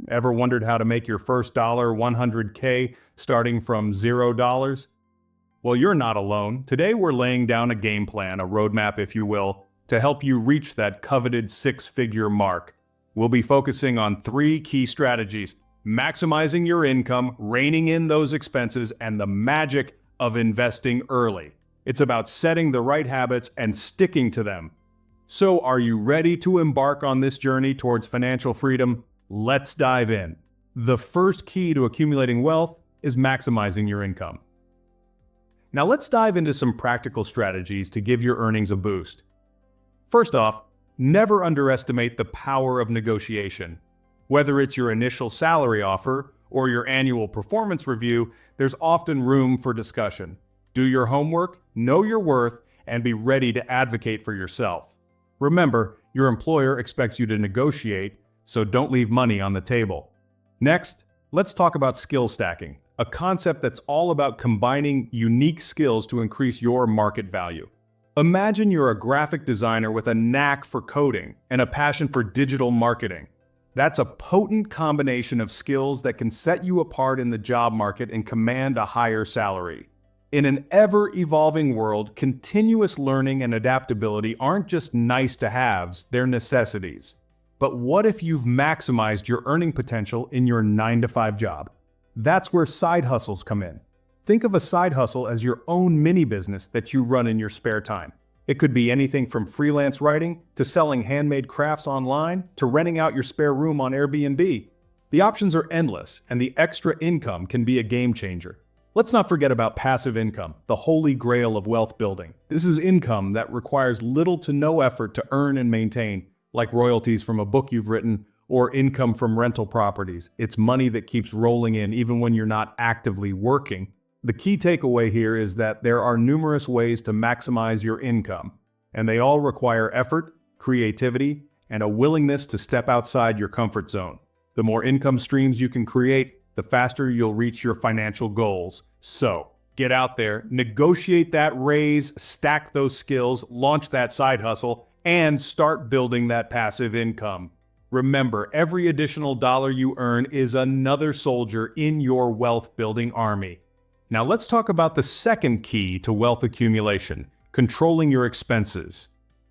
Ever wondered how to make your first dollar 100K starting from $0? Well, you're not alone. Today we're laying down a game plan, a roadmap if you will, to help you reach that coveted six-figure mark. We'll be focusing on three key strategies: maximizing your income, reining in those expenses, and the magic of investing early. It's about setting the right habits and sticking to them. So, are you ready to embark on this journey towards financial freedom? Let's dive in. The first key to accumulating wealth is maximizing your income. Now let's dive into some practical strategies to give your earnings a boost. First off, never underestimate the power of negotiation. Whether it's your initial salary offer or your annual performance review, there's often room for discussion. Do your homework, know your worth, and be ready to advocate for yourself. Remember, your employer expects you to negotiate, so don't leave money on the table. Next, let's talk about skill stacking, a concept that's all about combining unique skills to increase your market value. Imagine you're a graphic designer with a knack for coding and a passion for digital marketing. That's a potent combination of skills that can set you apart in the job market and command a higher salary. In an ever-evolving world, continuous learning and adaptability aren't just nice-to-haves, they're necessities. But what if you've maximized your earning potential in your 9-to-5 job? That's where side hustles come in. Think of a side hustle as your own mini business that you run in your spare time. It could be anything from freelance writing to selling handmade crafts online to renting out your spare room on Airbnb. The options are endless, and the extra income can be a game changer. Let's not forget about passive income, the holy grail of wealth building. This is income that requires little to no effort to earn and maintain, like royalties from a book you've written or income from rental properties. It's money that keeps rolling in even when you're not actively working. The key takeaway here is that there are numerous ways to maximize your income, and they all require effort, creativity, and a willingness to step outside your comfort zone. The more income streams you can create, the faster you'll reach your financial goals. So, get out there, negotiate that raise, stack those skills, launch that side hustle, and start building that passive income. Remember, every additional dollar you earn is another soldier in your wealth-building army. Now let's talk about the second key to wealth accumulation, controlling your expenses.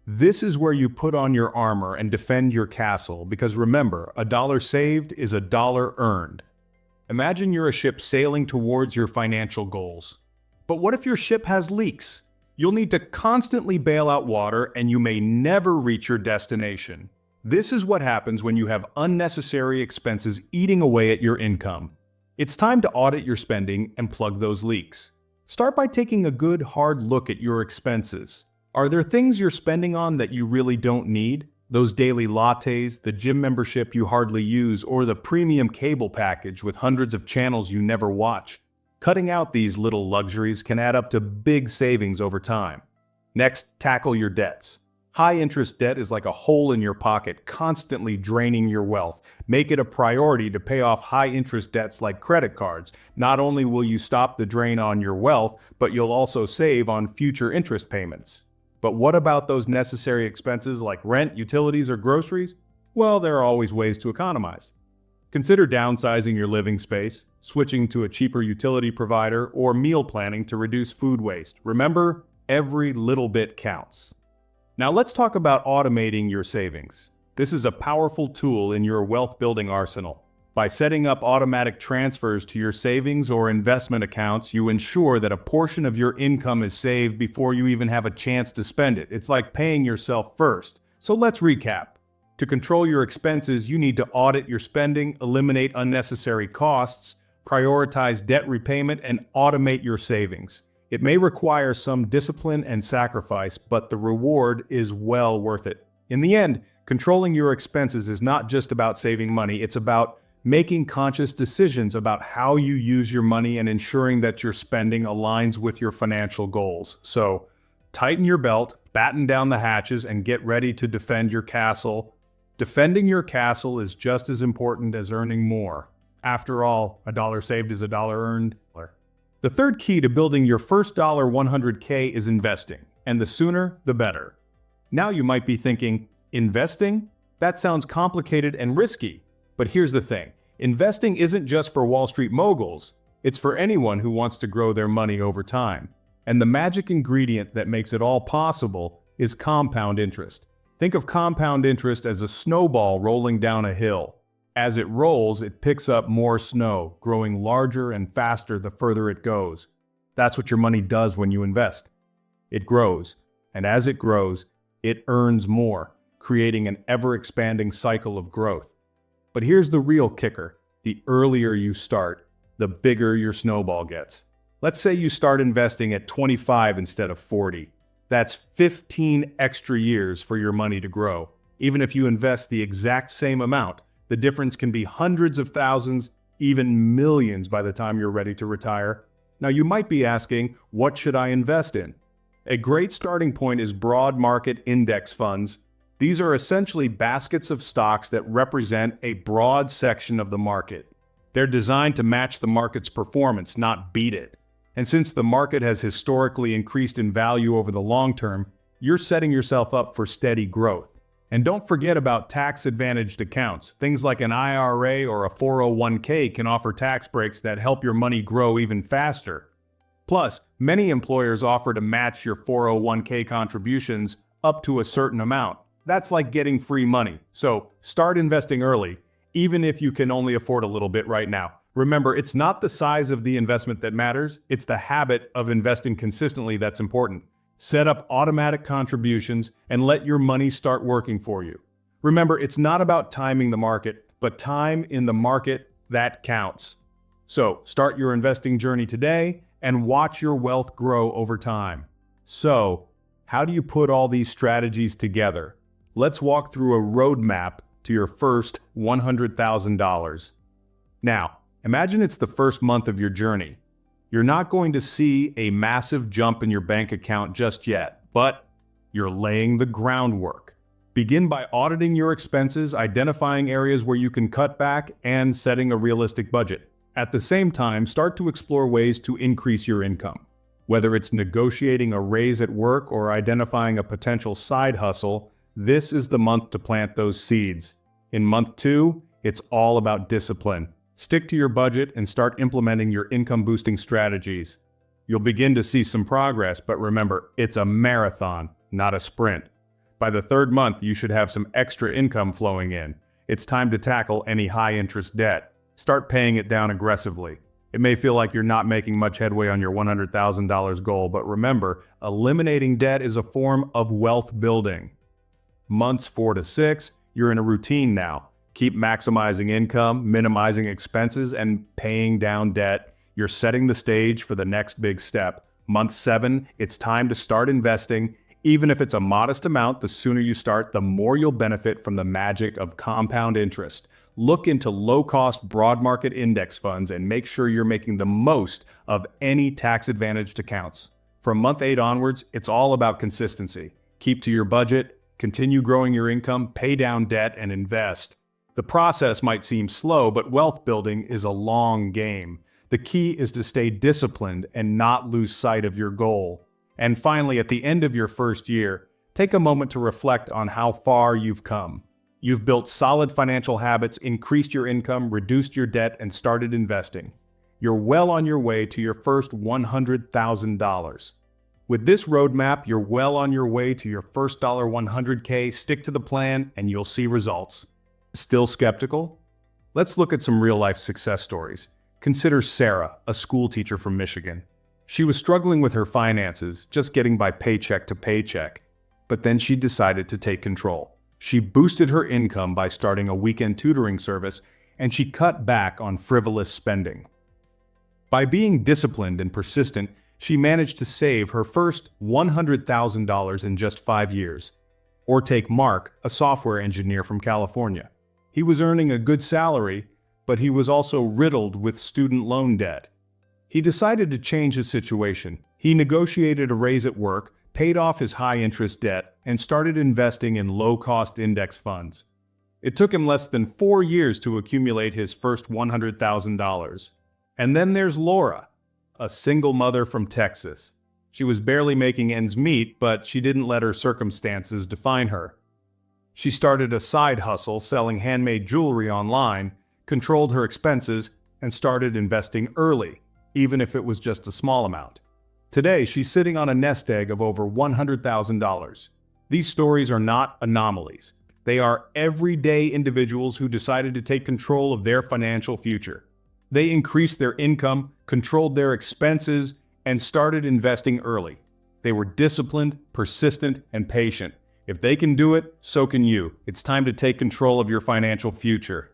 This is where you put on your armor and defend your castle, because remember, a dollar saved is a dollar earned. Imagine you're a ship sailing towards your financial goals. But what if your ship has leaks? You'll need to constantly bail out water, and you may never reach your destination. This is what happens when you have unnecessary expenses eating away at your income. It's time to audit your spending and plug those leaks. Start by taking a good, hard look at your expenses. Are there things you're spending on that you really don't need? Those daily lattes, the gym membership you hardly use, or the premium cable package with hundreds of channels you never watch? Cutting out these little luxuries can add up to big savings over time. Next, tackle your debts. High-interest debt is like a hole in your pocket, constantly draining your wealth. Make it a priority to pay off high-interest debts like credit cards. Not only will you stop the drain on your wealth, but you'll also save on future interest payments. But what about those necessary expenses like rent, utilities, or groceries? Well, there are always ways to economize. Consider downsizing your living space, switching to a cheaper utility provider, or meal planning to reduce food waste. Remember, every little bit counts. Now let's talk about automating your savings. This is a powerful tool in your wealth-building arsenal. By setting up automatic transfers to your savings or investment accounts, you ensure that a portion of your income is saved before you even have a chance to spend it. It's like paying yourself first. So let's recap. To control your expenses, you need to audit your spending, eliminate unnecessary costs, prioritize debt repayment, and automate your savings. It may require some discipline and sacrifice, but the reward is well worth it. In the end, controlling your expenses is not just about saving money, it's about making conscious decisions about how you use your money and ensuring that your spending aligns with your financial goals. So, tighten your belt, batten down the hatches, and get ready to defend your castle. Defending your castle is just as important as earning more. After all, a dollar saved is a dollar earned. The third key to building your first $100K is investing, and the sooner, the better. Now you might be thinking, investing? That sounds complicated and risky. But here's the thing. Investing isn't just for Wall Street moguls. It's for anyone who wants to grow their money over time. And the magic ingredient that makes it all possible is compound interest. Think of compound interest as a snowball rolling down a hill. As it rolls, it picks up more snow, growing larger and faster the further it goes. That's what your money does when you invest. It grows, and as it grows, it earns more, creating an ever-expanding cycle of growth. But here's the real kicker. The earlier you start, the bigger your snowball gets. Let's say you start investing at 25 instead of 40. That's 15 extra years for your money to grow. Even if you invest the exact same amount, the difference can be hundreds of thousands, even millions by the time you're ready to retire. Now you might be asking, what should I invest in? A great starting point is broad market index funds. These are essentially baskets of stocks that represent a broad section of the market. They're designed to match the market's performance, not beat it. And since the market has historically increased in value over the long term, you're setting yourself up for steady growth. And don't forget about tax-advantaged accounts. Things like an IRA or a 401k can offer tax breaks that help your money grow even faster. Plus, many employers offer to match your 401k contributions up to a certain amount. That's like getting free money. So start investing early, even if you can only afford a little bit right now. Remember, it's not the size of the investment that matters, it's the habit of investing consistently that's important. Set up automatic contributions and let your money start working for you. Remember, it's not about timing the market, but time in the market that counts. So start your investing journey today and watch your wealth grow over time. So, how do you put all these strategies together? Let's walk through a roadmap to your first $100,000. Now, imagine it's the first month of your journey. You're not going to see a massive jump in your bank account just yet, but you're laying the groundwork. Begin by auditing your expenses, identifying areas where you can cut back, and setting a realistic budget. At the same time, start to explore ways to increase your income. Whether it's negotiating a raise at work or identifying a potential side hustle, this is the month to plant those seeds. In month 2, it's all about discipline. Stick to your budget and start implementing your income-boosting strategies. You'll begin to see some progress, but remember, it's a marathon, not a sprint. By the 3rd month, you should have some extra income flowing in. It's time to tackle any high-interest debt. Start paying it down aggressively. It may feel like you're not making much headway on your $100,000 goal, but remember, eliminating debt is a form of wealth building. Months 4 to 6, you're in a routine now. Keep maximizing income, minimizing expenses, and paying down debt. You're setting the stage for the next big step. Month 7, it's time to start investing. Even if it's a modest amount, the sooner you start, the more you'll benefit from the magic of compound interest. Look into low-cost broad market index funds and make sure you're making the most of any tax-advantaged accounts. From month 8 onwards, it's all about consistency. Keep to your budget, continue growing your income, pay down debt, and invest. The process might seem slow, but wealth building is a long game. The key is to stay disciplined and not lose sight of your goal. And finally, at the end of your first year, take a moment to reflect on how far you've come. You've built solid financial habits, increased your income, reduced your debt, and started investing. You're well on your way to your first $100,000. With this roadmap, you're well on your way to your first $100K. Stick to the plan, and you'll see results. Still skeptical? Let's look at some real-life success stories. Consider Sarah, a school teacher from Michigan. She was struggling with her finances, just getting by paycheck to paycheck. But then she decided to take control. She boosted her income by starting a weekend tutoring service, and she cut back on frivolous spending. By being disciplined and persistent, she managed to save her first $100,000 in just 5 years. Or take Mark, a software engineer from California. He was earning a good salary, but he was also riddled with student loan debt. He decided to change his situation. He negotiated a raise at work, paid off his high-interest debt, and started investing in low-cost index funds. It took him less than 4 years to accumulate his first $100,000. And then there's Laura, a single mother from Texas. She was barely making ends meet, but she didn't let her circumstances define her. She started a side hustle selling handmade jewelry online, controlled her expenses, and started investing early, even if it was just a small amount. Today, she's sitting on a nest egg of over $100,000. These stories are not anomalies. They are everyday individuals who decided to take control of their financial future. They increased their income, controlled their expenses, and started investing early. They were disciplined, persistent, and patient. If they can do it, so can you. It's time to take control of your financial future.